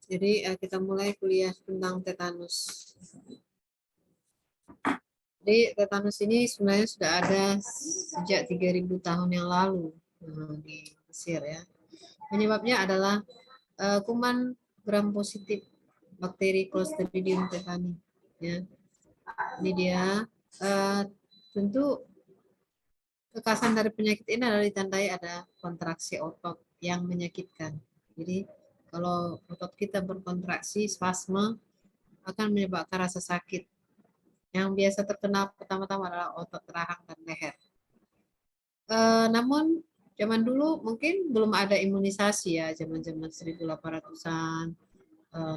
Jadi kita mulai kuliah tentang tetanus. Jadi tetanus ini sebenarnya sudah ada sejak 3000 tahun yang lalu di Mesir ya. Penyebabnya adalah kuman gram positif bakteri Clostridium tetani. Ya. Ini dia tentu kekhasan dari penyakit ini adalah ditandai ada kontraksi otot yang menyakitkan. Jadi kalau otot kita berkontraksi, spasme akan menyebabkan rasa sakit. Yang biasa terkena pertama-tama adalah otot rahang dan leher. Namun zaman dulu mungkin belum ada imunisasi ya, zaman-zaman 1800-an.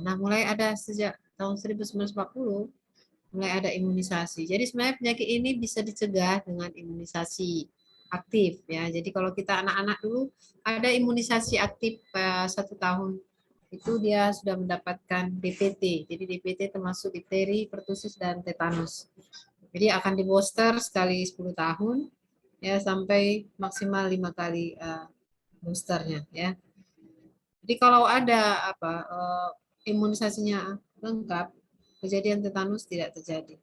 Nah, mulai ada sejak tahun 1940 mulai ada imunisasi. Jadi sebenarnya penyakit ini bisa dicegah dengan imunisasi aktif ya. Jadi kalau kita anak-anak dulu ada imunisasi aktif 1 tahun itu dia sudah mendapatkan DPT. Jadi DPT termasuk difteri, pertusis, dan tetanus. Jadi akan di booster sekali 10 tahun ya sampai maksimal 5 kali boosternya ya. Jadi kalau ada imunisasinya lengkap, kejadian tetanus tidak terjadi.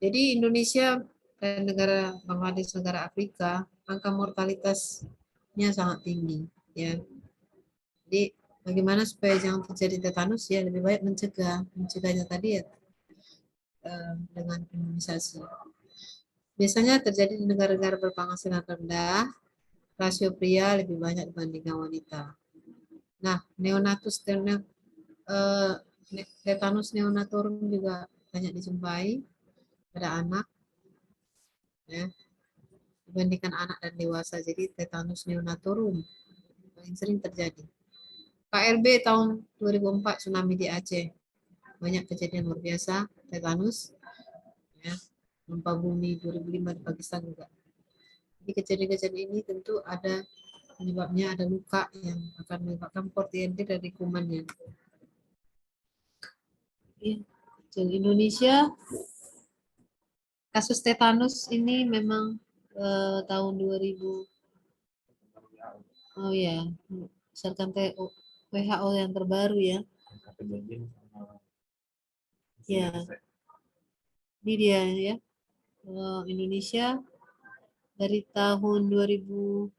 Jadi Indonesia dan negara Bangladesh, negara Afrika, angka mortalitasnya sangat tinggi ya. Jadi bagaimana supaya jangan terjadi tetanus ya, lebih baik mencegahnya tadi ya dengan imunisasi. Biasanya terjadi di negara-negara berpenghasilan rendah, rasio pria lebih banyak dibandingkan wanita. Nah, tetanus neonatorum juga banyak dijumpai pada anak, ya, dibandingkan anak dan dewasa. Jadi tetanus neonatorum paling sering terjadi. KRB tahun 2004 tsunami di Aceh, banyak kejadian luar biasa tetanus. Ya, gempa bumi 2005 di Pakistan juga. Jadi kejadian-kejadian ini tentu ada penyebabnya, ada luka yang akan menyebabkan portientir dari kumannya. Di Indonesia kasus tetanus ini memang tahun 2000 berdasarkan WHO yang terbaru ya. Ya, ini dia ya. Indonesia dari tahun 2016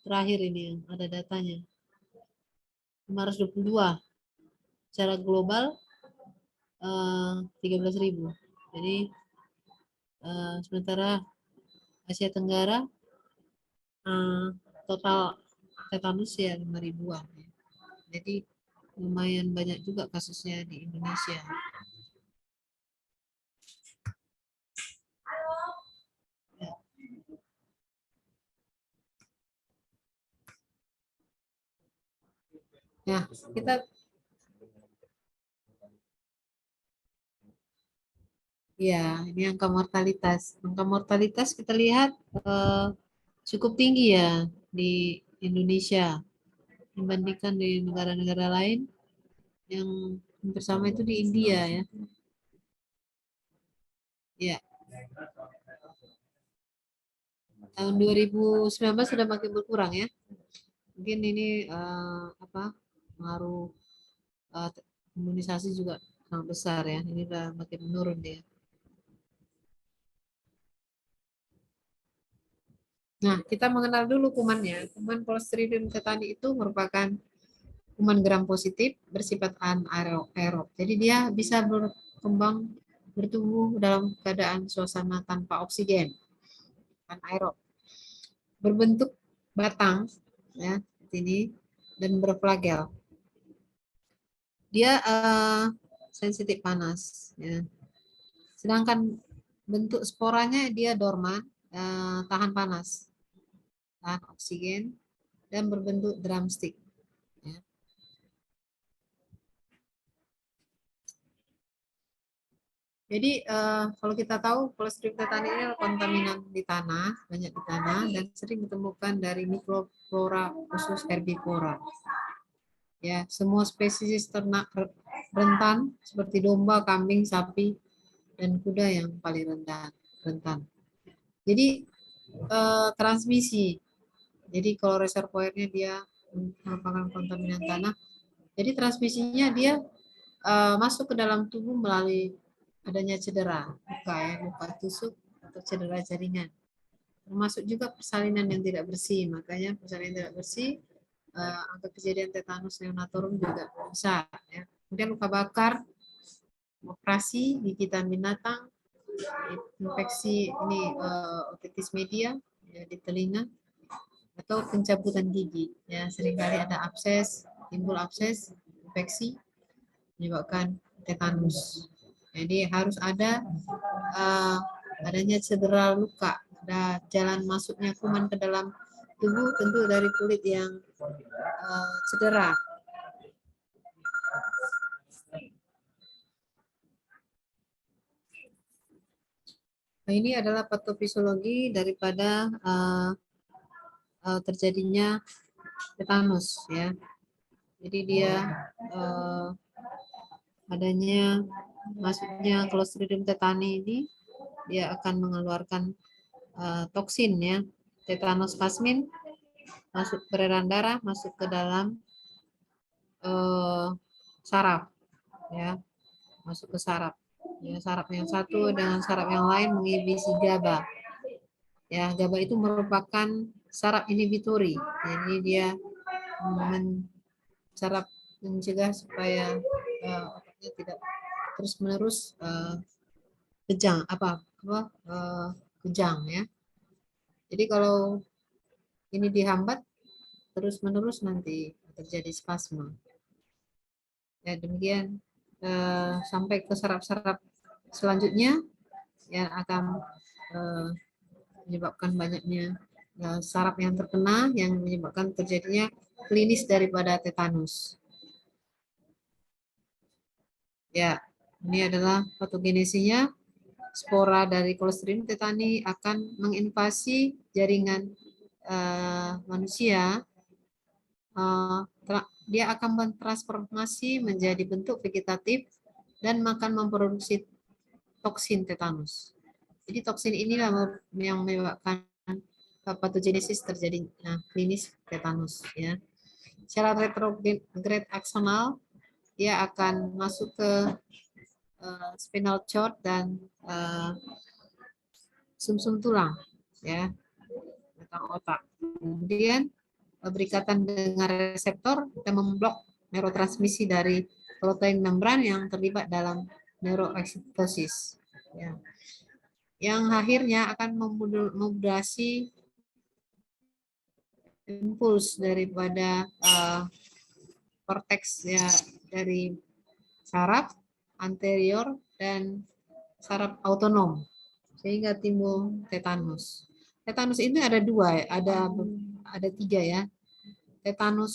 terakhir ini yang ada datanya. 522. Secara global 13.000. Jadi sementara Asia Tenggara total tetanus ya 5.000-an. Jadi lumayan banyak juga kasusnya di Indonesia. Ya, kita ya, ini angka mortalitas. Angka mortalitas kita lihat cukup tinggi ya di Indonesia dibandingkan di negara-negara lain yang bersama itu di India ya. Ya. Tahun 2019 sudah makin berkurang ya. Mungkin ini pengaruh imunisasi juga sangat besar ya. Ini udah makin menurun dia. Nah, kita mengenal dulu kumannya. Kuman Clostridium tetani itu merupakan kuman gram positif bersifat anaerob. Jadi dia bisa bertumbuh dalam keadaan suasana tanpa oksigen, anaerob. Berbentuk batang ya, ini dan berflagel. Dia sensitif panas ya. Sedangkan bentuk sporanya dia dorman, tahan panas, tahan oksigen, dan berbentuk drumstick. Ya. Jadi kalau kita tahu Clostridium tetani ini kontaminan di tanah, banyak di tanah, dan sering ditemukan dari mikroflora khusus herbivora. Ya, semua spesies ternak rentan seperti domba, kambing, sapi, dan kuda yang paling rentan. Jadi transmisi. Jadi kalau reservoirnya dia merupakan kontaminan tanah, jadi transmisinya dia masuk ke dalam tubuh melalui adanya cedera, luka tusuk atau cedera jaringan. Termasuk juga persalinan yang tidak bersih. Makanya persalinan tidak bersih, angka kejadian tetanus neonatorum juga besar. Ya. Kemudian luka bakar, operasi, gigitan binatang, infeksi ini otitis media ya, di telinga, atau pencabutan gigi. Ya, seringkali ada abses, timbul abses, infeksi, menyebabkan tetanus. Jadi harus ada adanya cedera luka, ada jalan masuknya kuman ke dalam tubuh, tentu dari kulit yang cedera. Nah, ini adalah patofisiologi daripada terjadinya tetanus, ya. Jadi dia adanya masuknya Clostridium tetani ini, dia akan mengeluarkan toksin, ya, tetanus plasmin, masuk peredaran darah, masuk ke dalam saraf, ya, masuk ke saraf. Ya, saraf yang satu dengan saraf yang lain mengibisi GABA. Ya, GABA itu merupakan saraf inhibitori. Jadi dia saraf mencegah supaya otaknya tidak terus-menerus kejang kejang, ya. Jadi kalau ini dihambat terus-menerus nanti terjadi spasme. Ya, demikian sampai ke saraf-saraf selanjutnya yang akan menyebabkan banyaknya saraf yang terkena yang menyebabkan terjadinya klinis daripada tetanus. Ya, ini adalah patogenesinya. Spora dari Clostridium tetani akan menginvasi jaringan manusia. Dia akan mentransformasi menjadi bentuk vegetatif dan akan memproduksi toksin tetanus. Jadi toksin inilah yang menyebabkan patogenesis terjadi klinis tetanus, ya. Secara retrograde aksonal dia akan masuk ke spinal cord dan sumsum tulang, ya, tentang otak. Kemudian berikatan dengan reseptor dan memblok neurotransmisi dari protein membran yang terlibat dalam neuroeksitosis, ya, yang akhirnya akan memodulasi impuls daripada korteks, ya, dari saraf anterior dan saraf autonom sehingga timbul tetanus. Tetanus ini ada dua, ada tiga, ya. Tetanus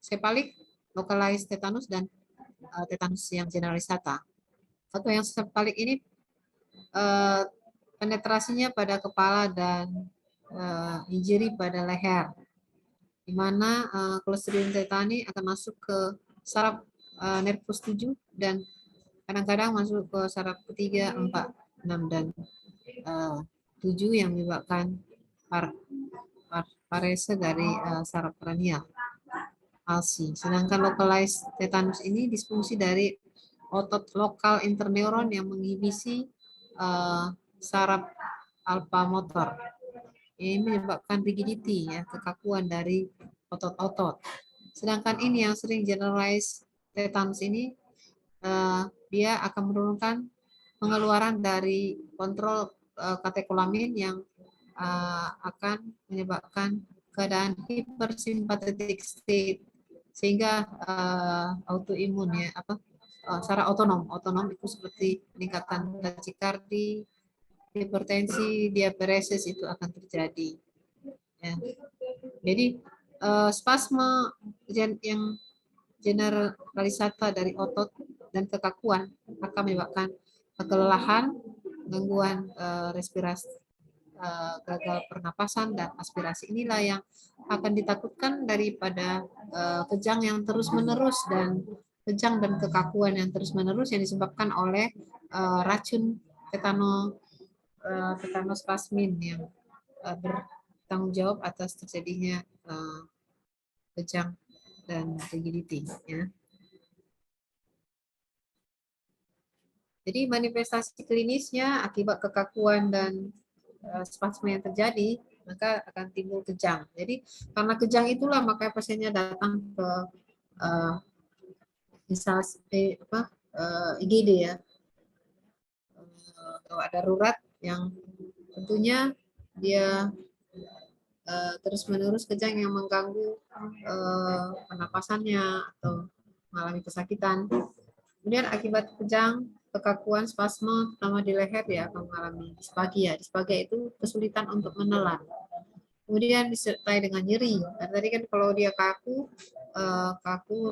sepalik, localized tetanus, dan tetanus yang generalisata. Atau yang sepalik ini penetrasinya pada kepala dan injury pada leher, di mana Clostridium tetani akan masuk ke saraf nervus 7 dan kadang-kadang masuk ke saraf ketiga, 4, 6, dan 7 yang menyebabkan parese dari saraf kranial, palsi. Sedangkan localized tetanus ini disfungsi dari otot lokal interneuron yang menginhibisi saraf alfa motor. Ini menyebabkan rigidity, ya, kekakuan dari otot-otot. Sedangkan ini yang sering generalized tetanus ini, dia akan menurunkan pengeluaran dari kontrol katekolamin yang akan menyebabkan keadaan hipersimpatetic state sehingga autoimun, ya, secara otonom itu seperti peningkatan tachikardi, hipertensi, diaparesis itu akan terjadi, ya. Jadi spasme yang generalisata dari otot dan kekakuan akan menyebabkan kelelahan, gangguan respirasi, gagal pernapasan, dan aspirasi. Inilah yang akan ditakutkan daripada kejang yang terus-menerus dan kejang dan kekakuan yang terus-menerus yang disebabkan oleh racun tetanus plasmin yang bertanggung jawab atas terjadinya kejang dan rigidity, ya. Jadi manifestasi klinisnya akibat kekakuan dan spasme yang terjadi, maka akan timbul kejang. Jadi karena kejang itulah makanya pasiennya datang ke IGD, ya, gawat darurat, yang tentunya dia terus-menerus kejang yang mengganggu pernapasannya atau mengalami kesakitan. Kemudian akibat kejang, kekakuan, spasme, terutama di leher, dia akan mengalami disfagia. Disfagia itu kesulitan untuk menelan. Kemudian disertai dengan nyeri. Dan tadi kan kalau dia kaku,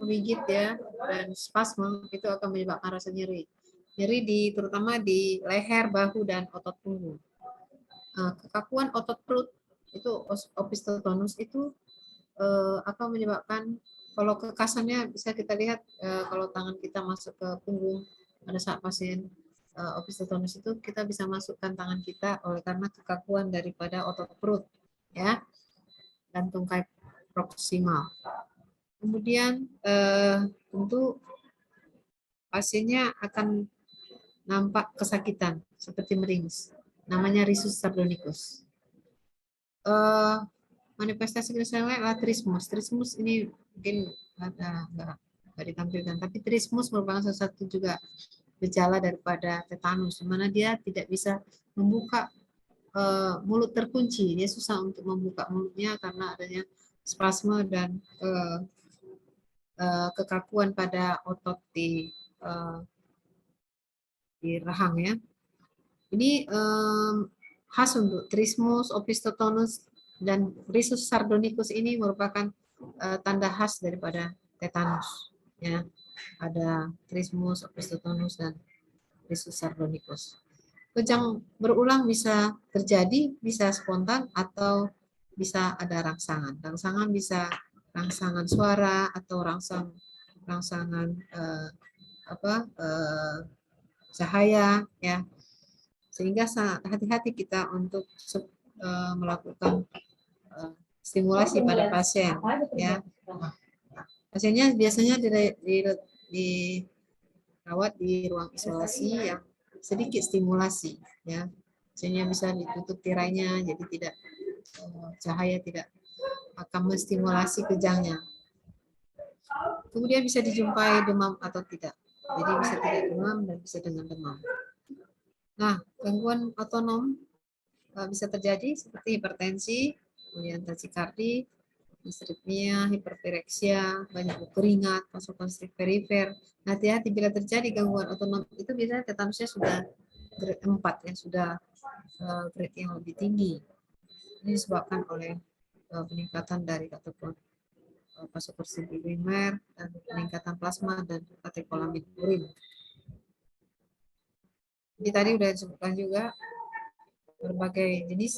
rigid, ya, dan spasme, itu akan menyebabkan rasa nyeri. Nyeri terutama di leher, bahu, dan otot punggung. Kekakuan otot perut itu opistotonus itu akan menyebabkan, kalau kekasannya bisa kita lihat kalau tangan kita masuk ke punggung pada saat pasien opistotonus itu, kita bisa masukkan tangan kita oleh karena kekakuan daripada otot perut, ya, dan tungkai proksimal. Kemudian tentu pasiennya akan nampak kesakitan seperti meringis, namanya risus sardonicus. Manifestasi klinis adalah trismus. Trismus ini mungkin nggak ditampilkan, tapi trismus merupakan salah satu juga gejala daripada tetanus, di mana dia tidak bisa membuka mulut, terkunci, dia susah untuk membuka mulutnya karena adanya spasme dan kekakuan pada otot di rahang, ya. Ini khas untuk trismus, opistotonus, dan risus sardonicus ini merupakan tanda khas daripada tetanus, ya. Ada trismus, opistotonus, dan risus sardonicus. Kejang berulang bisa terjadi, bisa spontan, atau bisa ada rangsangan. Rangsangan bisa rangsangan suara atau rangsangan cahaya, ya. Sehingga hati-hati kita untuk melakukan stimulasi pada pasien, ya. Pasiennya biasanya dirawat di ruang isolasi yang sedikit stimulasi, ya. Pasiennya bisa ditutup tirainya, jadi tidak cahaya tidak akan menstimulasi kejangnya. Kemudian bisa dijumpai demam atau tidak. Jadi bisa tidak demam dan bisa dengan demam. Nah, gangguan otonom bisa terjadi seperti hipertensi, kemudian takikardi, distripnia, hiperpireksia, banyak keringat, vasokonstriktor perifer. Hati-hati bila terjadi gangguan otonom itu biasanya tetanusnya sudah grade 4, ya, sudah grade yang lebih tinggi. Ini disebabkan oleh peningkatan dari ataupun vasokonstriktor primer dan peningkatan plasma dan katekolamid urin. Jadi tadi sudah disebutkan juga berbagai jenis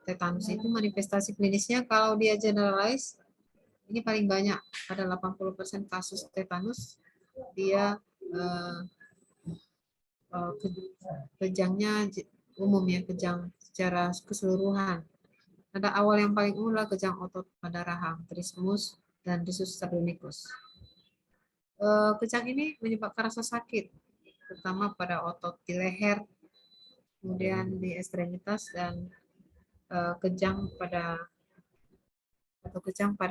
tetanus itu manifestasi klinisnya. Kalau dia generalize, ini paling banyak, pada 80% kasus tetanus dia kejangnya umum, ya, kejang secara keseluruhan. Pada awal yang paling umum adalah kejang otot pada rahang, trismus, dan risus sardonicus. Kejang ini menyebabkan rasa sakit, terutama pada otot di leher, kemudian di ekstremitas, dan kejang pada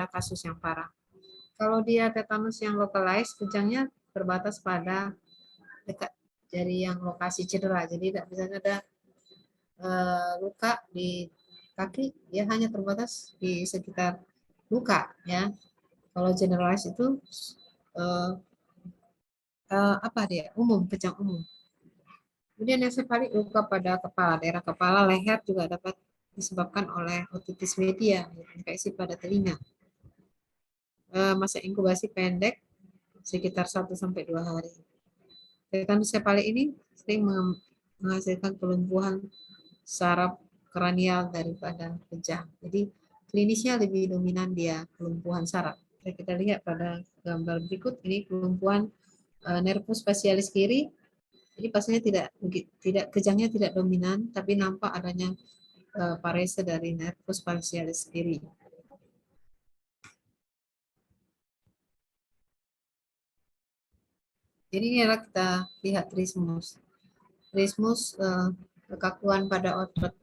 kasus yang parah. Kalau dia tetanus yang localized, kejangnya terbatas pada dekat dari yang lokasi cedera. Jadi tidak bisa ada luka di kaki, dia hanya terbatas di sekitar luka, ya. Kalau generalized itu apa dia? Umum, kejang umum. Kemudian ensefalik, luka pada kepala, daerah kepala, leher juga dapat disebabkan oleh otitis media, infeksi pada telinga. Masa inkubasi pendek, sekitar 1-2 hari. Tetanus sefalik ini sering menghasilkan kelumpuhan saraf kranial daripada kejang. Jadi klinisnya lebih dominan dia kelumpuhan saraf. Kita lihat pada gambar berikut, ini kelumpuhan nervus facialis kiri, Jadi pasiennya tidak kejangnya tidak dominan, tapi nampak adanya parese dari nervus facialis kiri. Jadi ini adalah kita lihat trismus. Trismus kekakuan pada otot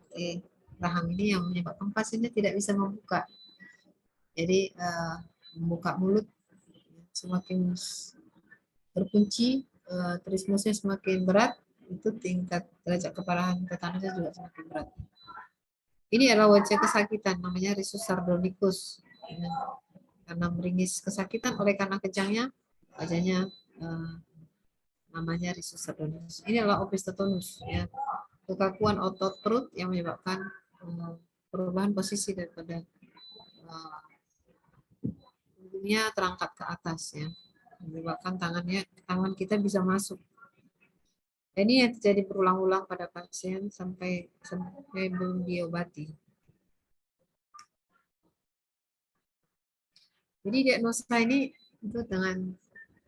rahang ini yang menyebabkan pasiennya tidak bisa membuka. Jadi membuka mulut semakin terkunci, trismusnya semakin berat, itu tingkat derajat keparahan tetanusnya juga semakin berat. Ini adalah wajah kesakitan, namanya risus sardonicus. Karena meringis kesakitan oleh karena kejangnya, wajahnya namanya risus sardonicus. Ini adalah opistotonus, ya, kekakuan otot perut yang menyebabkan perubahan posisi daripada punggungnya terangkat ke atas, ya, menyebabkan tangan kita bisa masuk. Ini yang terjadi berulang-ulang pada pasien sampai belum diobati. Jadi diagnosa ini itu dengan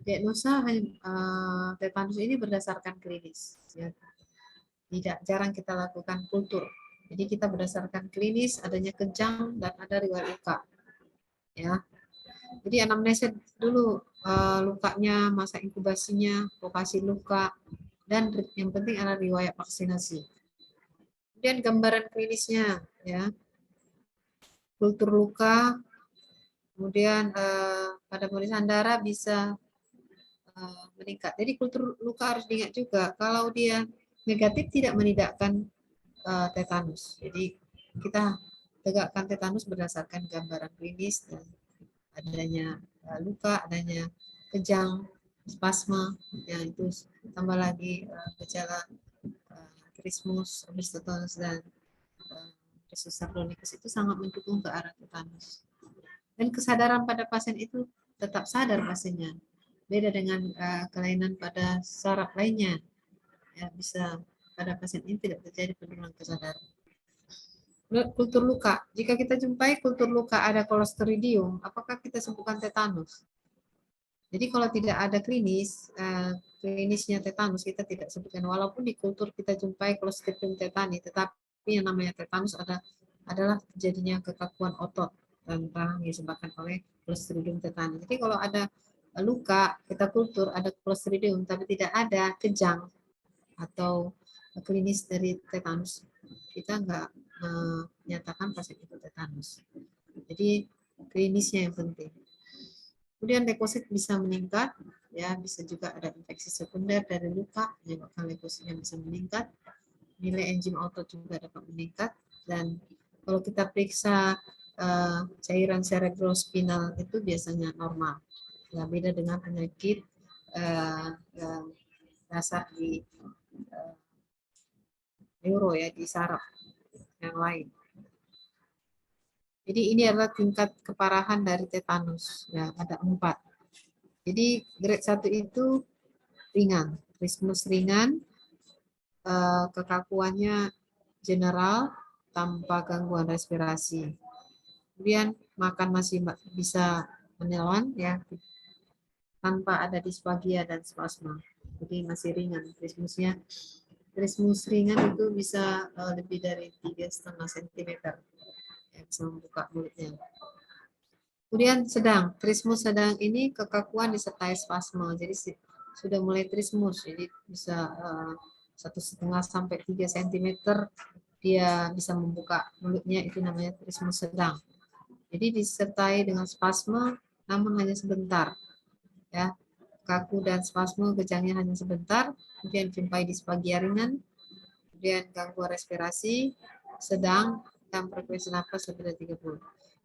diagnosa tetanus ini berdasarkan klinis. Ya. Tidak jarang kita lakukan kultur. Jadi kita berdasarkan klinis, adanya kejang dan ada riwayat luka. Ya. Jadi anamnesa dulu lukanya, masa inkubasinya, lokasi luka, dan yang penting adalah riwayat vaksinasi. Kemudian gambaran klinisnya, ya, kultur luka, kemudian pada pemeriksaan darah bisa meningkat. Jadi kultur luka harus diingat juga, kalau dia negatif tidak menidakkan tetanus. Jadi kita tegakkan tetanus berdasarkan gambaran klinis dan adanya luka, adanya kejang, spasma, yang itu tambah lagi gejala trismus, opistotonus, dan risus sardonicus itu sangat mendukung ke arah tetanus. Dan kesadaran pada pasien itu tetap sadar pasiennya. Beda dengan kelainan pada saraf lainnya. Ya, bisa pada pasien ini tidak terjadi penurunan kesadaran. Kultur luka. Jika kita jumpai kultur luka ada Clostridium, apakah kita sembuhkan tetanus? Jadi kalau tidak ada klinisnya tetanus kita tidak sebutkan. Walaupun di kultur kita jumpai Clostridium tetani, tetapi yang namanya tetanus adalah terjadinya kekakuan otot dan rahang yang disebabkan oleh Clostridium tetani. Jadi kalau ada luka, kita kultur ada Clostridium, tapi tidak ada kejang atau klinis dari tetanus, kita nggak menyatakan pasien itu tetanus. Jadi klinisnya yang penting. Kemudian leukosit bisa meningkat, ya, bisa juga ada infeksi sekunder dari luka menyebabkan leukositnya bisa meningkat. Nilai enzim otot juga dapat meningkat, dan kalau kita periksa cairan cerebrospinal itu biasanya normal. Ya, beda dengan penyakit dasar di neuro, ya, di saraf yang lain. Jadi ini adalah tingkat keparahan dari tetanus. Ya, ada 4. Jadi grade 1 itu ringan, trismus ringan, kekakuannya general tanpa gangguan respirasi. Kemudian makan masih bisa menelan, ya, tanpa ada disfagia dan spasma. Jadi masih ringan trismusnya. Trismus ringan itu bisa lebih dari 3,5 cm. Ya, bisa membuka mulutnya. Kemudian sedang, trismus sedang ini kekakuan disertai spasma. Jadi sudah mulai trismus, jadi bisa 1,5 sampai 3 cm dia bisa membuka mulutnya, itu namanya trismus sedang. Jadi disertai dengan spasma, namun hanya sebentar, ya. Kaku dan spasma kejangnya hanya sebentar, kemudian jumpai disfagia ringan, kemudian gangguan respirasi sedang, dan frekuensi nafas lebih dari 30.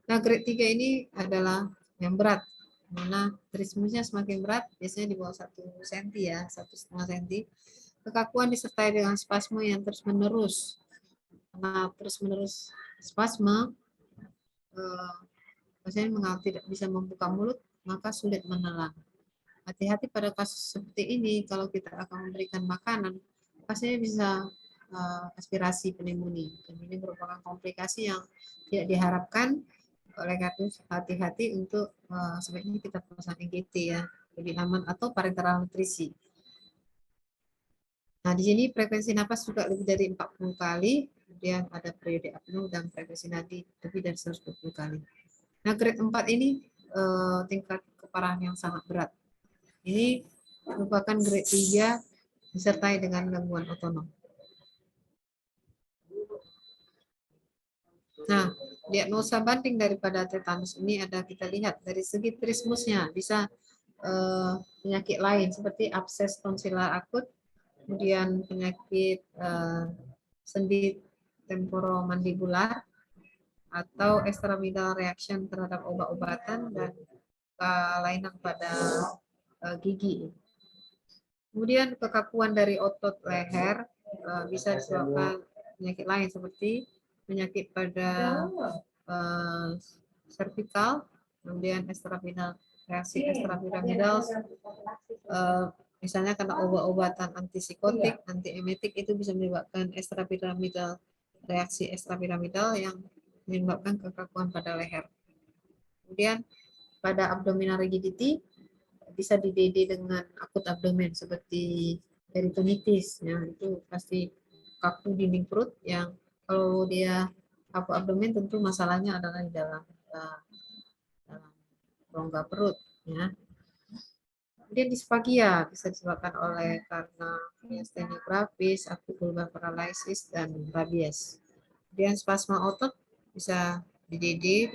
Nah, grade 3 ini adalah yang berat, mana trismusnya semakin berat, biasanya di bawah 1 cm, ya, 1,5 cm. Kekakuan disertai dengan spasme yang terus-menerus. Karena terus-menerus spasme, pasien tidak bisa membuka mulut, maka sulit menelan. Hati-hati pada kasus seperti ini, kalau kita akan memberikan makanan, pasiennya bisa aspirasi pneumonia. Dan ini merupakan komplikasi yang tidak diharapkan. Oleh karena itu hati-hati untuk sebaiknya kita pasang EGT, ya, lebih aman, atau parenteral nutrisi. Nah, di sini frekuensi napas juga lebih dari 40 kali, kemudian ada periode apnea dan frekuensi nadi lebih dari 120 kali. Nah, grade 4 ini tingkat keparahan yang sangat berat. Ini merupakan grade 3 disertai dengan gangguan otonom. Nah, diagnosa banding daripada tetanus ini ada kita lihat dari segi trismusnya, bisa penyakit lain seperti abses tonsilar akut, kemudian penyakit sendi temporomandibular atau extramedullary reaction terhadap obat-obatan dan kelainan pada gigi. Kemudian kekakuan dari otot leher bisa disebabkan penyakit lain seperti penyakit pada cervical, kemudian reaksi ekstrapiramidal, misalnya karena obat-obatan antipsikotik, antiemetik itu bisa menyebabkan ekstrapiramidal, reaksi ekstrapiramidal yang menyebabkan kekakuan pada leher. Kemudian pada abdominal rigidity bisa di-DD dengan akut abdomen seperti peritonitis, ya itu pasti kaku dinding perut yang kalau dia kaku abdomen tentu masalahnya adalah di dalam rongga perut, ya. Kemudian disfagia bisa disebabkan oleh karena myasthenia gravis, acute bulbar paralysis, dan rabies. Kemudian spasma otot bisa di-DD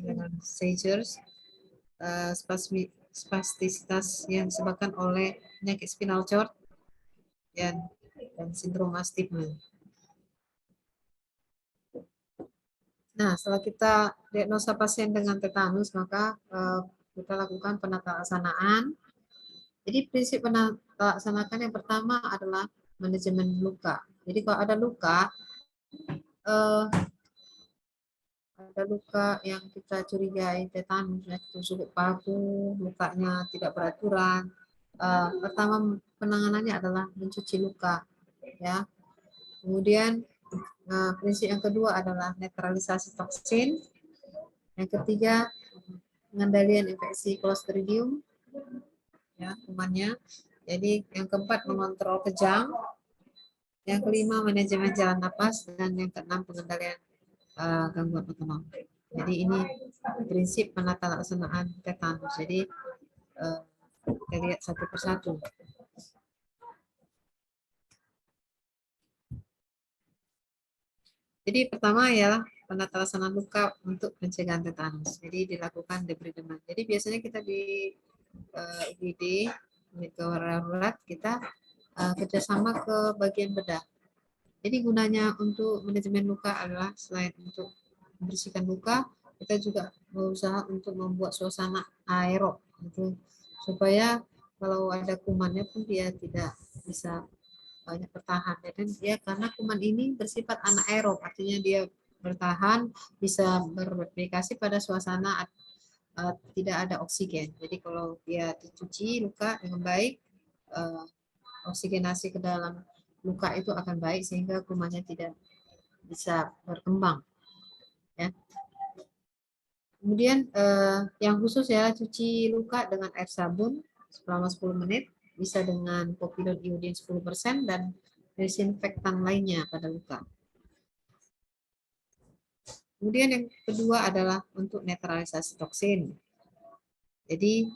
dengan seizures, spastisitas yang disebabkan oleh penyakit spinal cord dan sindrom astigma. Nah, setelah kita diagnosa pasien dengan tetanus, maka kita lakukan penatalaksanaan. Jadi prinsip penatalaksanaan yang pertama adalah manajemen luka. Jadi kalau ada luka yang kita curigai tetanus, tusuk paku, lukanya tidak beraturan. Pertama penanganannya adalah mencuci luka, ya. Kemudian prinsip yang kedua adalah netralisasi toksin. Yang ketiga pengendalian infeksi Clostridium, ya kumannya. Jadi yang keempat mengontrol kejang. Yang kelima manajemen jalan napas dan yang keenam pengendalian gangguan otonom. Jadi ini prinsip penatalaksanaan tetanus. Jadi kita lihat satu persatu. Jadi pertama ialah penatalaksanaan luka untuk pencegahan tetanus. Jadi dilakukan debrideman. Jadi biasanya kita di IGD, unit gawat darurat, kita kerjasama ke bagian bedah. Jadi gunanya untuk manajemen luka adalah selain untuk membersihkan luka, kita juga berusaha untuk membuat suasana aerob, gitu, supaya kalau ada kumannya pun dia tidak bisa banyak bertahan. Dan dia karena kuman ini bersifat anaerob, artinya dia bertahan bisa bereplikasi pada suasana tidak ada oksigen. Jadi kalau dia dicuci luka dengan baik, oksigenasi ke dalam luka itu akan baik sehingga kumannya tidak bisa berkembang, ya. Kemudian yang khusus ya, cuci luka dengan air sabun selama 10 menit, bisa dengan povidone iodin 10% dan desinfektan lainnya pada luka. Kemudian yang kedua adalah untuk netralisasi toksin. Jadi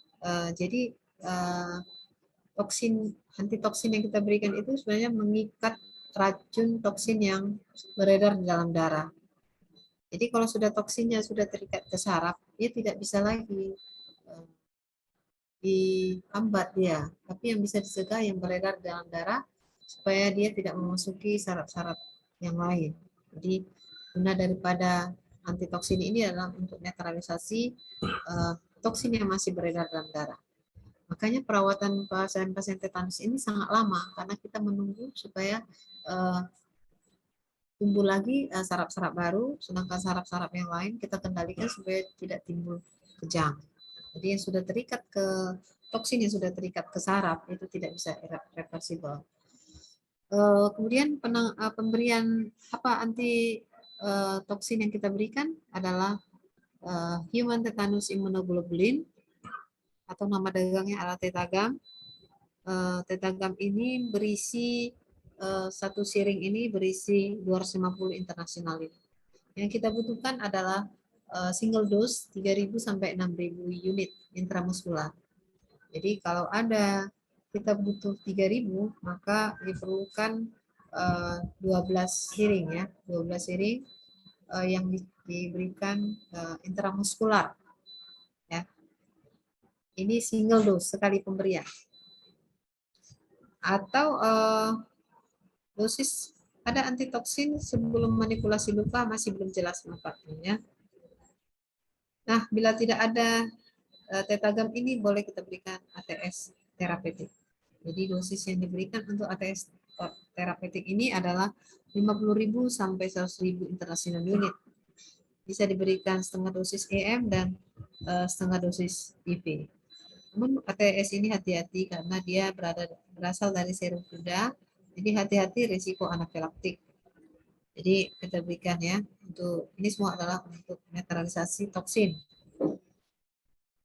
toksin, antitoksin yang kita berikan itu sebenarnya mengikat racun toksin yang beredar di dalam darah. Jadi kalau sudah toksinnya sudah terikat ke saraf, dia tidak bisa lagi dihambat dia. Tapi yang bisa dicegah yang beredar di dalam darah supaya dia tidak memasuki saraf-saraf yang lain. Jadi guna daripada antitoksin ini adalah untuk netralisasi toksin yang masih beredar dalam darah. Makanya perawatan pasien-pasien tetanus ini sangat lama karena kita menunggu supaya tumbuh lagi saraf-saraf baru, sedangkan saraf-saraf yang lain kita kendalikan supaya tidak timbul kejang. Jadi yang sudah terikat ke toksin yang sudah terikat ke saraf itu tidak bisa reversible. Kemudian pemberian anti toksin yang kita berikan adalah human tetanus immunoglobulin atau nama dagangnya adalah tetagam. Tetagam ini berisi satu siring ini berisi 250 internasional. Yang kita butuhkan adalah single dose 3.000 sampai 6.000 unit intramuskular. Jadi kalau ada kita butuh 3.000, maka diperlukan 12 siring ya, 12 siring yang diberikan intramuskular ya. Ini single dose sekali pemberian. Atau dosis ada antitoksin sebelum manipulasi luka masih belum jelas manfaatnya. Nah, bila tidak ada tetagam ini boleh kita berikan ATS terapeutik. Jadi dosis yang diberikan untuk ATS terapeutik ini adalah 50.000 sampai 100.000 internasional unit. Bisa diberikan setengah dosis EM dan setengah dosis IV. Namun ATS ini hati-hati karena dia berasal dari serum kuda, jadi hati-hati risiko anafilaktik. Jadi kita berikan ya, untuk ini semua adalah untuk netralisasi toksin.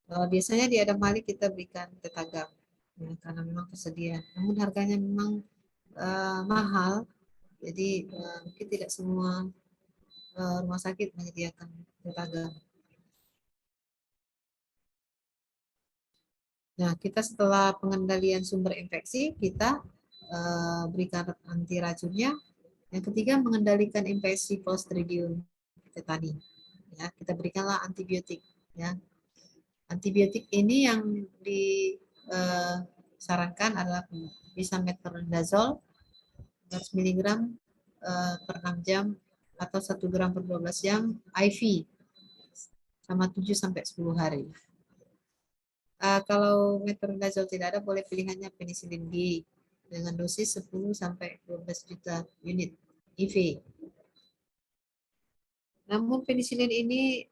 Biasanya di Adam Malik kita berikan tetagam ya, karena memang tersedia. Namun harganya memang mahal, jadi mungkin tidak semua rumah sakit menyediakan tetagam. Nah, kita setelah pengendalian sumber infeksi, kita berikan anti racunnya. Yang ketiga, mengendalikan infeksi Clostridium tetani. Ya, kita berikanlah antibiotik. Ya, antibiotik ini yang disarankan adalah bisa metronidazole 100 mg per 6 jam atau 1 gram per 12 jam IV sama 7 sampai 10 hari. Kalau metronidazole tidak ada, boleh pilihannya penisilin G dengan dosis 10 sampai 12 juta unit IV. Namun penisilin ini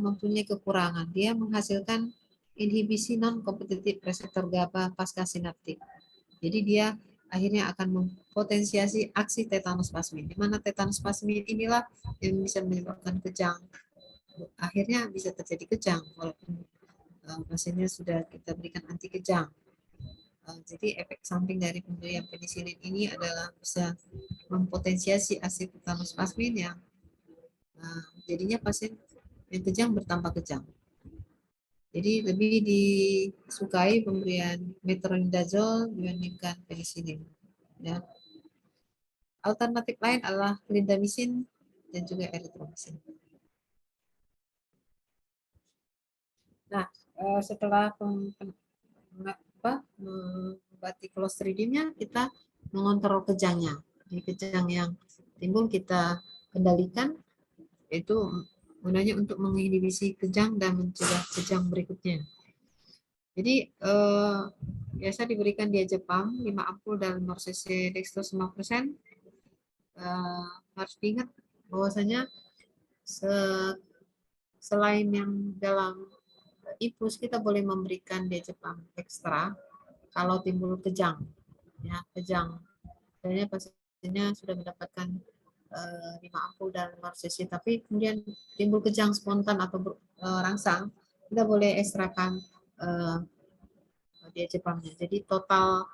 mempunyai kekurangan. Dia menghasilkan inhibisi non-kompetitif reseptor GABA pasca sinaptik. Jadi dia akhirnya akan mempotensiasi aksi tetanus plasmin. Di mana tetanus plasmin inilah yang bisa menyebabkan kejang. Akhirnya bisa terjadi kejang walaupun pasiennya sudah kita berikan anti kejang. Jadi efek samping dari pemberian penisilin ini adalah bisa mempotensiasi aksi tetanus plasmin yang jadinya pasien yang kejang bertambah kejang. Jadi lebih disukai pemberian metronidazole dibandingkan penisilin. Ya. Alternatif lain adalah clindamycin dan juga erythromycin. Nah, setelah mengobati Clostridiumnya, kita mengontrol kejangnya. Jadi kejang yang timbul kita kendalikan, itu gunanya untuk menginhibisi kejang dan mencegah kejang berikutnya. Jadi biasa diberikan diazepam 5 ampul dan 5 cc dextrose 5%. Harus diingat bahwasanya selain yang dalam infus, kita boleh memberikan diazepam ekstra kalau timbul kejang. Ya, kejang. Misalnya pasiennya sudah mendapatkan 5 ampul dan 5 cc, tapi kemudian timbul kejang spontan atau rangsang, kita boleh ekstrakan diazepamnya. Jadi total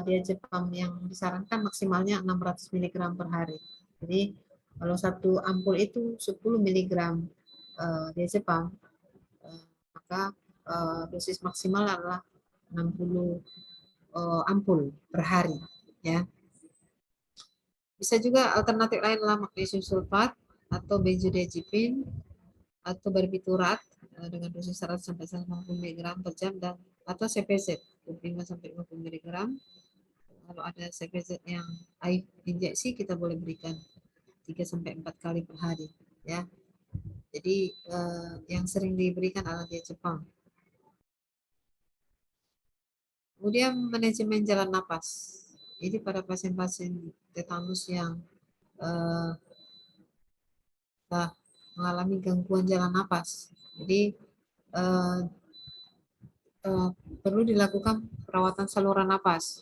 diazepam yang disarankan maksimalnya 600 mg per hari. Jadi kalau satu ampul itu 10 mg diazepam, maka dosis maksimal adalah 60 ampul per hari. Ya. Bisa juga alternatif lain adalah magnesium sulfat atau benzodiazepin atau barbiturat dengan dosis 100 sampai 150 mg per jam, dan atau CPZ 25 sampai 50 mg. Kalau ada CPZ yang injeksi, kita boleh berikan 3 sampai 4 kali per hari ya. Jadi yang sering diberikan adalah diazepam. Kemudian manajemen jalan napas. Jadi pada pasien-pasien tetanus yang mengalami gangguan jalan napas, jadi perlu dilakukan perawatan saluran napas.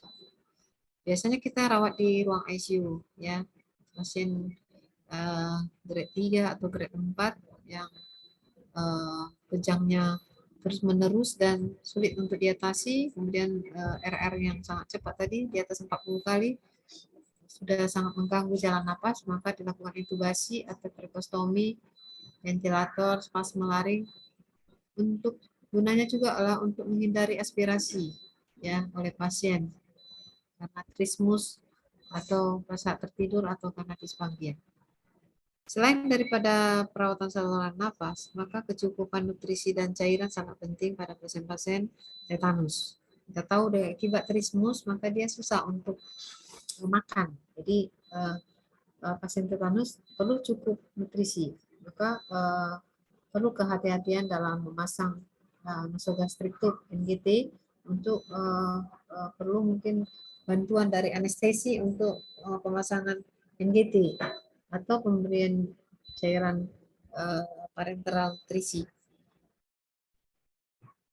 Biasanya kita rawat di ruang ICU ya, pasien grade 3 atau grade 4 yang kejangnya terus menerus dan sulit untuk diatasi, kemudian RR yang sangat cepat tadi di atas 40 kali, sudah sangat mengganggu jalan napas, maka dilakukan intubasi atau tracheostomi, ventilator, spasme laring. Untuk gunanya juga adalah untuk menghindari aspirasi ya oleh pasien karena trismus atau saat tertidur atau karena dispanggia. Selain daripada perawatan saluran nafas, maka kecukupan nutrisi dan cairan sangat penting pada pasien-pasien tetanus. Kita tahu dari akibat trismus, maka dia susah untuk makan. Jadi pasien tetanus perlu cukup nutrisi. Maka perlu kehati-hatian dalam memasang nasogastrik tube NGT untuk perlu mungkin bantuan dari anestesi untuk pemasangan NGT atau pemberian cairan parenteral nutrisi.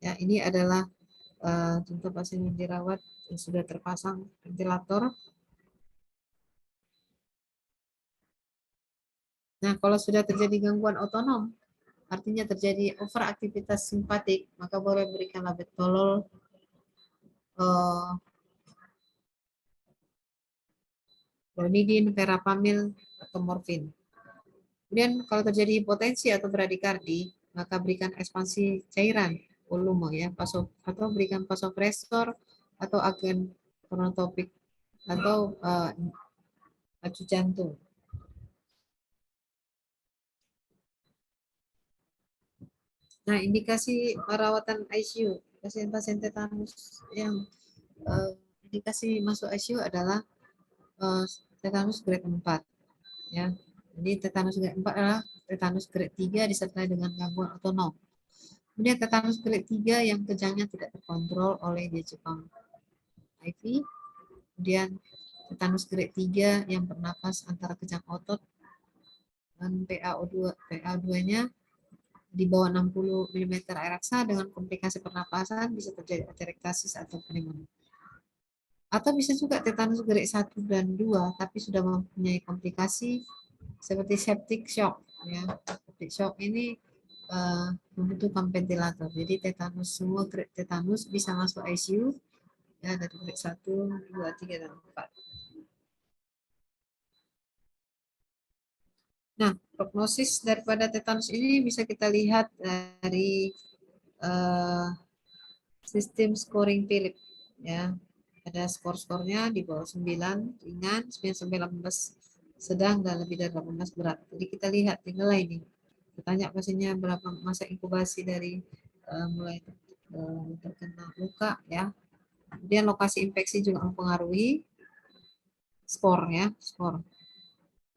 Ya, ini adalah contoh pasien yang dirawat yang sudah terpasang ventilator. Nah, kalau sudah terjadi gangguan otonom, artinya terjadi overaktivitas simpatik, maka boleh berikan labetalol, clonidin, verapamil, atau morfin. Kemudian kalau terjadi hipotensi atau bradikardi, maka berikan ekspansi cairan volume ya, atau berikan vasopresor atau agen tonotropik atau acu jantung. Nah, indikasi perawatan ICU pasien-pasien tetanus yang indikasi masuk ICU adalah tetanus grade 4 ya. Jadi tetanus grade 4 adalah tetanus grade 3 disertai dengan gangguan otonom. Kemudian tetanus grade 3 yang kejangnya tidak terkontrol oleh diazepam IV. Kemudian tetanus grade 3 yang bernapas antara kejang otot dan PaO2-nya di bawah 60 mm air raksa dengan komplikasi pernapasan bisa terjadi atelektasis atau pneumonia. Atau bisa juga tetanus grade 1 dan 2 tapi sudah mempunyai komplikasi seperti septic shock ya. Septic shock ini membutuhkan ventilator. Jadi tetanus semua grade tetanus bisa masuk ICU ya dari grade 1, 2, 3 dan 4. Nah, prognosis daripada tetanus ini bisa kita lihat dari sistem scoring Philip ya. Ada skor-skornya di bawah 9 ringan, 9 sampai 18 sedang dan lebih dari 18 berat. Jadi kita lihat nilai ini. Bertanya pasiennya berapa masa inkubasi dari mulai terkena luka ya. Kemudian lokasi infeksi juga mempengaruhi skor ya, skor.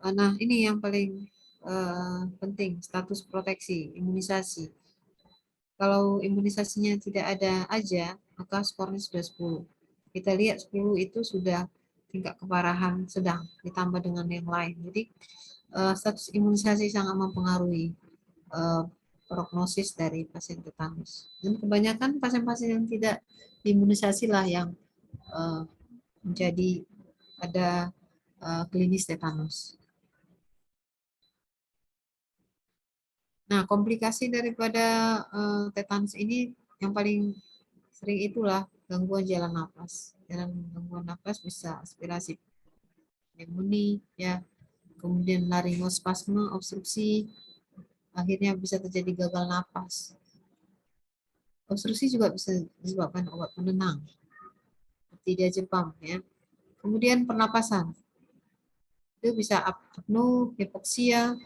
Nah, ini yang paling penting, status proteksi, imunisasi. Kalau imunisasinya tidak ada aja, maka skornya sudah 10. Kita lihat 10 itu sudah tingkat keparahan sedang ditambah dengan yang lain. Jadi status imunisasi sangat mempengaruhi prognosis dari pasien tetanus. Dan kebanyakan pasien-pasien yang tidak diimunisasi lah yang menjadi ada klinis tetanus. Nah, komplikasi daripada tetanus ini yang paling sering itulah gangguan jalan nafas. Gangguan nafas bisa aspirasi pneumonia, ya, kemudian laringospasme, obstruksi, akhirnya bisa terjadi gagal nafas. Obstruksi juga bisa disebabkan obat penenang, seperti diazepam, ya. Kemudian pernapasan, itu bisa apnoe, hipoksia,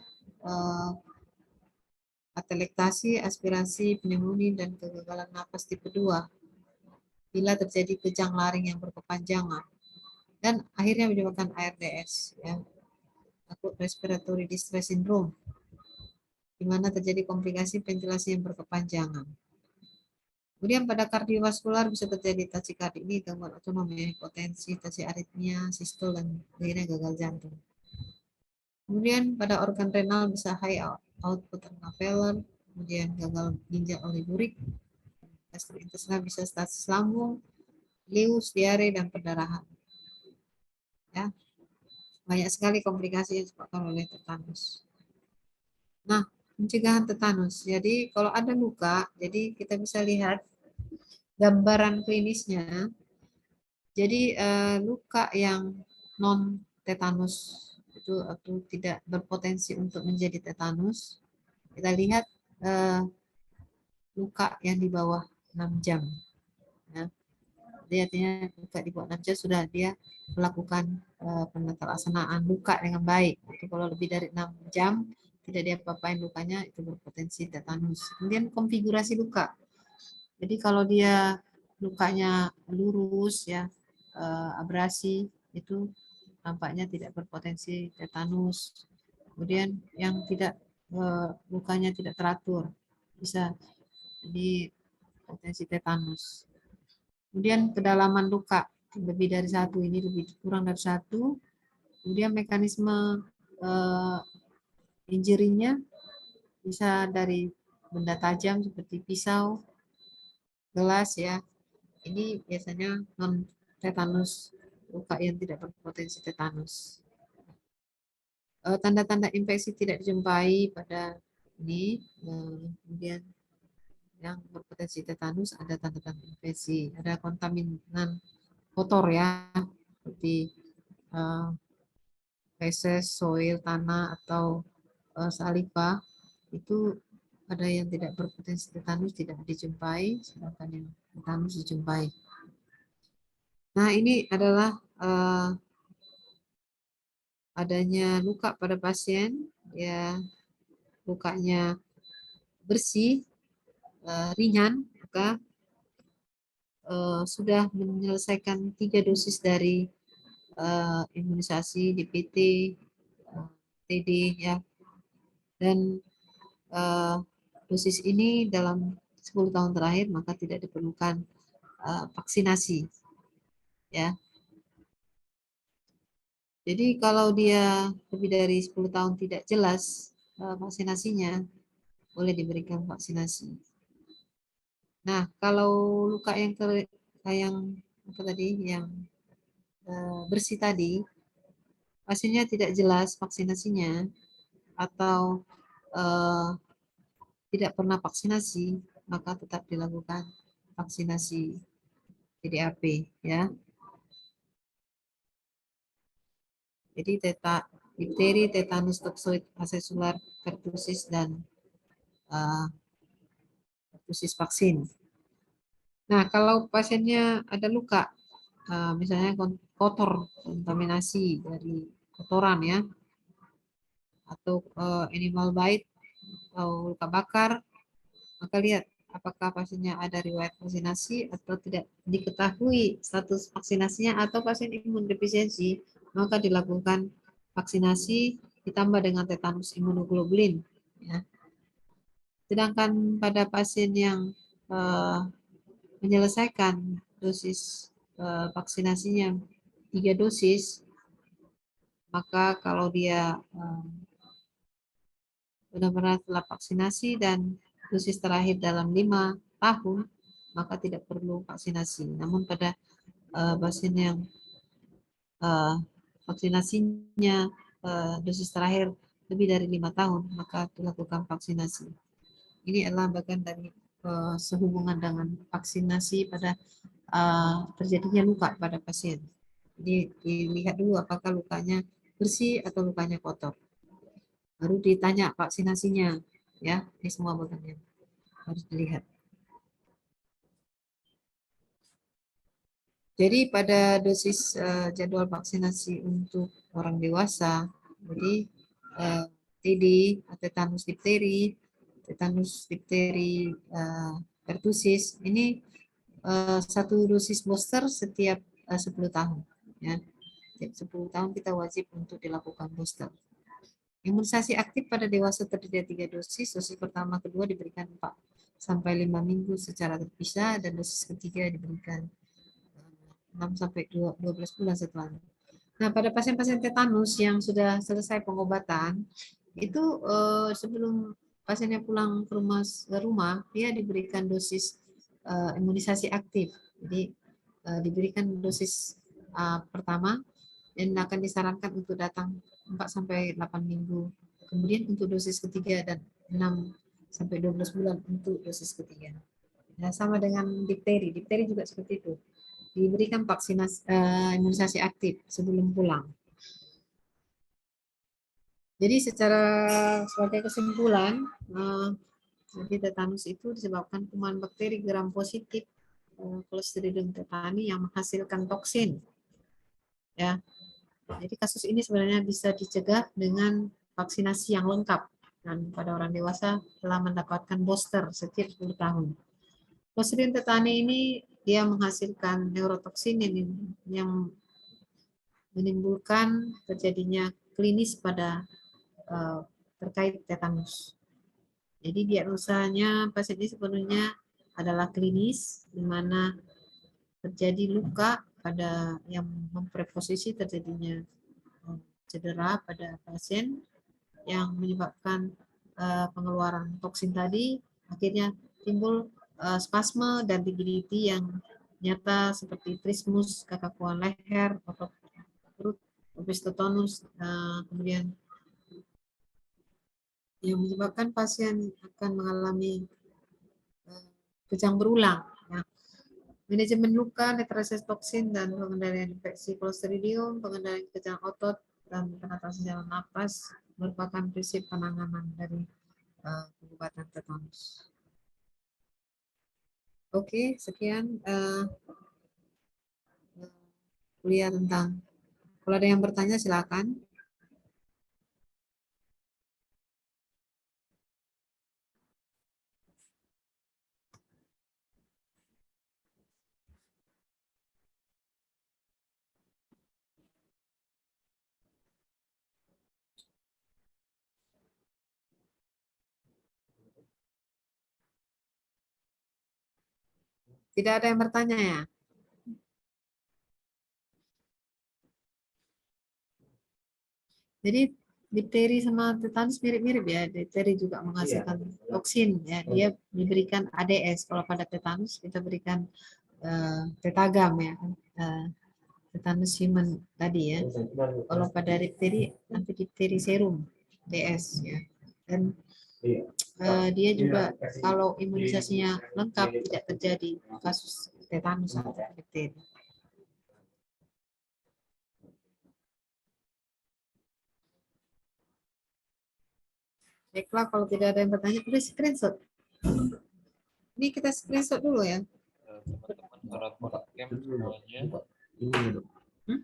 atelektasi, aspirasi, pneumonia, dan kegagalan napas tipe 2 bila terjadi kejang laring yang berkepanjangan dan akhirnya menyebabkan ARDS ya, acute respiratory distress syndrome, di mana terjadi komplikasi ventilasi yang berkepanjangan. Kemudian pada kardiovaskular bisa terjadi tachikardia, ini gangguan otonom ya, hipotensi, tachyarrhythmia, sistol, dan akhirnya gagal jantung. Kemudian pada organ renal bisa high output renal failure, kemudian gagal ginjal oligorik, gastrointestinal bisa stasis lambung, lius, diare, dan perdarahan. Ya, banyak sekali komplikasi yang disebabkan oleh tetanus. Nah, pencegahan tetanus. Jadi kalau ada luka, jadi kita bisa lihat gambaran klinisnya. Jadi luka yang non tetanus itu atau tidak berpotensi untuk menjadi tetanus, kita lihat luka yang di bawah 6 jam. Ya. Jadi artinya luka di bawah 6 jam sudah dia melakukan penetalaksanaan luka dengan baik. Itu kalau lebih dari 6 jam tidak dia apa-apain lukanya, itu berpotensi tetanus. Kemudian konfigurasi luka. Jadi kalau dia lukanya lurus ya, abrasi, itu tampaknya tidak berpotensi tetanus. Kemudian yang tidak lukanya tidak teratur bisa jadi potensi tetanus. Kemudian kedalaman luka lebih dari 1, ini lebih kurang dari 1. Kemudian mekanisme injury-nya bisa dari benda tajam seperti pisau, gelas ya. Ini biasanya non tetanus, luka yang tidak berpotensi tetanus. Tanda-tanda infeksi tidak dijumpai pada ini. Kemudian yang berpotensi tetanus ada tanda-tanda infeksi, ada kontaminan kotor ya, seperti feses, soil, tanah atau saliva. Itu ada yang tidak berpotensi tetanus tidak dijumpai, sedangkan yang tetanus dijumpai. Nah, ini adalah adanya luka pada pasien, ya lukanya bersih, ringan, maka sudah menyelesaikan 3 dosis dari imunisasi DPT, TD ya, dan dosis ini dalam 10 tahun terakhir maka tidak diperlukan vaksinasi ya. Jadi kalau dia lebih dari 10 tahun tidak jelas vaksinasinya, boleh diberikan vaksinasi. Nah, kalau luka yang apa tadi, yang bersih tadi, pasiennya tidak jelas vaksinasinya atau tidak pernah vaksinasi, maka tetap dilakukan vaksinasi TDAP ya. Jadi difteri, tetanus toksoid, asesular, pertusis, dan pertusis vaksin. Nah, kalau pasiennya ada luka, misalnya kotor, kontaminasi dari kotoran ya, atau animal bite, atau luka bakar, maka lihat apakah pasiennya ada riwayat vaksinasi atau tidak diketahui status vaksinasinya atau pasien imun defisiensi, maka dilakukan vaksinasi ditambah dengan tetanus imunoglobulin. Ya. Sedangkan pada pasien yang menyelesaikan dosis vaksinasinya 3 dosis, maka kalau dia benar-benar telah vaksinasi dan dosis terakhir dalam 5 tahun, maka tidak perlu vaksinasi. Namun pada pasien yang vaksinasinya dosis terakhir lebih dari 5 tahun, maka dilakukan vaksinasi. Ini adalah bagian dari sehubungan dengan vaksinasi pada terjadinya luka pada pasien. Jadi dilihat dulu apakah lukanya bersih atau lukanya kotor. Baru ditanya vaksinasinya, ya. Ini semua bagian harus dilihat. Jadi pada dosis jadwal vaksinasi untuk orang dewasa, jadi TD, tetanus difteri, pertusis, ini 1 dosis booster setiap 10 tahun. Ya. Setiap 10 tahun kita wajib untuk dilakukan booster. Imunisasi aktif pada dewasa terdiri dari 3 dosis. Dosis pertama, kedua diberikan 4 sampai 5 minggu secara terpisah, dan dosis ketiga diberikan 6 sampai 12 bulan setelahnya. Nah, pada pasien-pasien tetanus yang sudah selesai pengobatan, itu sebelum pasiennya pulang ke rumah, dia diberikan dosis imunisasi aktif. Jadi diberikan dosis pertama dan akan disarankan untuk datang 4 sampai 8 minggu. Kemudian untuk dosis ketiga dan 6 sampai 12 bulan untuk dosis ketiga. Nah, sama dengan difteri. Difteri juga seperti itu. Diberikan vaksinasi imunisasi aktif sebelum pulang. Jadi sebagai kesimpulan, jadi tetanus itu disebabkan kuman bakteri gram positif Clostridium tetani yang menghasilkan toksin. Ya, jadi kasus ini sebenarnya bisa dicegah dengan vaksinasi yang lengkap dan pada orang dewasa telah mendapatkan booster setiap 10 tahun. Clostridium tetani ini dia menghasilkan neurotoksin yang menimbulkan terjadinya klinis pada terkait tetanus. Jadi diagnosanya pasien ini sepenuhnya adalah klinis, di mana terjadi luka pada yang mempreposisi terjadinya cedera pada pasien yang menyebabkan pengeluaran toksin tadi, akhirnya timbul spasme dan rigidity yang nyata seperti trismus, kekakuan leher, otot perut, opistotonus, kemudian yang menyebabkan pasien akan mengalami kejang berulang. Ya. Manajemen luka, netralisis toksin, dan pengendalian infeksi Clostridium, pengendalian kejang otot, dan penatasan jalan nafas merupakan prinsip penanganan dari pengobatan tetanus. Oke, sekian kuliah tentang. Kalau ada yang bertanya silakan. Tidak ada yang bertanya ya? Jadi difteri sama tetanus mirip-mirip ya. Difteri juga menghasilkan toksin ya. Dia diberikan ADS. Kalau pada tetanus kita berikan tetagam ya. Tetanus human tadi ya. Kalau pada difteri antidifteri serum DS ya. Dan dia juga kalau imunisasinya lengkap tidak terjadi kasus tetanus atau difteri. Baiklah, kalau tidak ada yang bertanya, boleh screenshot. Ini kita screenshot dulu ya. Teman-teman harap camp semuanya. Hmm?